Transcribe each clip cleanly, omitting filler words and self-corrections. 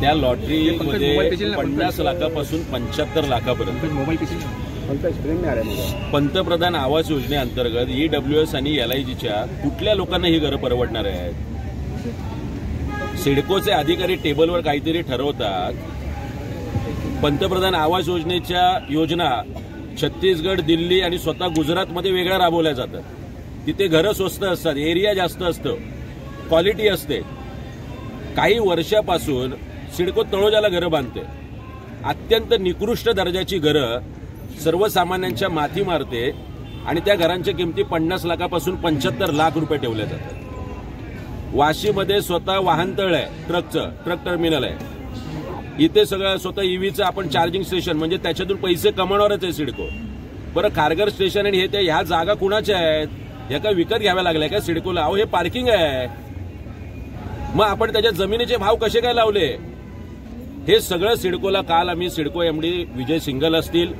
त्या लॉटरीमध्ये 50 लाखापासून 75 लाखापर्यंत पंतप्रधान आवास योजनेअंतर्गत EWS आणि LIGच्या कुठल्या लोकांना ही घरं परवडणार आहेत? सिडकोचे अधिकारी टेबलवर काहीतरी ठरवतात. पंतप्रधान आवास योजनेच्या योजना छत्तीसगड, दिल्ली आणि स्वतः गुजरातमध्ये वेगळ्या राबवल्या जातात. तिथे घरं स्वस्त असतात, एरिया जास्त असतं, क्वालिटी असते. काही वर्षापासून सिडको तळोजाला घरं बांधते. अत्यंत निकृष्ट दर्जाची घरं सर्वसामान्यांच्या माथी मारते आणि त्या घरांच्या किमती 50 लाखापासून 75 लाख रुपये ठेवल्या जातात. वाशीमध्ये स्वतः वाहनतळ आहे, ट्रक टर्मिनल आहे. इथे सगळं स्वतः EVचं आपण चार्जिंग स्टेशन, म्हणजे त्याच्यातून पैसे कमवणारच आहे सिडको. बरं, खारघर स्टेशन आणि हे ह्या जागा कुणाच्या आहेत? ह्या का विकत घ्याव्या लागल्या का सिडकोला? अहो, हे पार्किंग आहे. मग आपण त्याच्या जमिनीचे भाव कसे काय लावले? हे सगळं सिडकोला काल आम्ही सिडको MD विजय सिंगल असतील,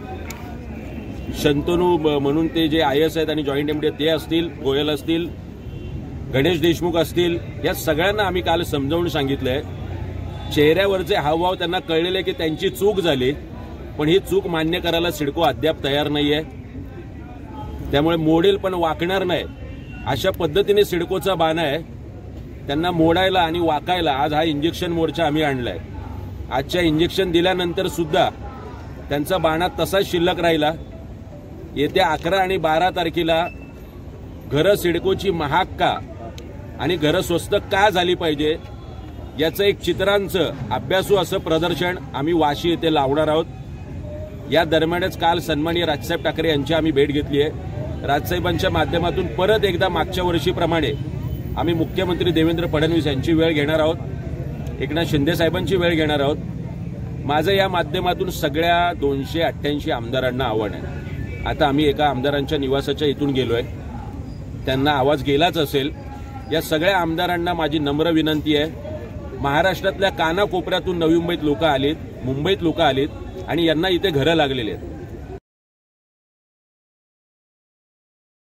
शंतनू म्हणून ते जे IS आहेत आणि जॉईंट MD ते असतील, गोयल असतील, गणेश देशमुख असतील, या सगळ्यांना आम्ही काल समजावून सांगितलंय. चेहऱ्यावरचे हावभाव त्यांना कळलेले की त्यांची चूक झाली, पण ही चूक मान्य करायला सिडको अद्याप तयार नाहीये. त्यामुळे मोडेल पण वाकणार नाही, अशा पद्धतीने सिडकोचा बाणा आहे. त्यांना मोडायला आणि वाकायला आज हा इंजेक्शन मोर्चा आम्ही आणलाय. आजच्या इंजेक्शन दिल्यानंतर सुद्धा त्यांचा बाणा तसाच शिल्लक राहिला. येत्या 11 आणि 12 तारखेला घरं सिडकोची महाग का आणि घरं स्वस्त का झाली पाहिजे याचं एक चित्रांचं अभ्यासू असं प्रदर्शन आम्ही वाशी येथे लावणार आहोत. या दरम्यानच काल सन्माननीय राजसाहेब ठाकरे यांची आम्ही भेट घेतली आहे. राजसाहेबांच्या माध्यमातून परत एकदा मागच्या वर्षीप्रमाणे आम्ही मुख्यमंत्री देवेंद्र फडणवीस यांची वेळ घेणार आहोत, एकनाथ शिंदे साहेबांची वेळ घेणार आहोत. माझं या माध्यमातून सगळ्या 288 आमदारांना आव्हान आहे. आता आम्ही एका आमदारांच्या निवासाच्या इथून गेलोय, त्यांना आवाज गेलाच असेल. या सगळ्या आमदारांना माझी नम्र विनंती आहे, महाराष्ट्रातल्या कानाकोपऱ्यातून नवी मुंबईत लोक आलीत, मुंबईत लोक आलीत आणि यांना इथे घरं लागलेली आहेत.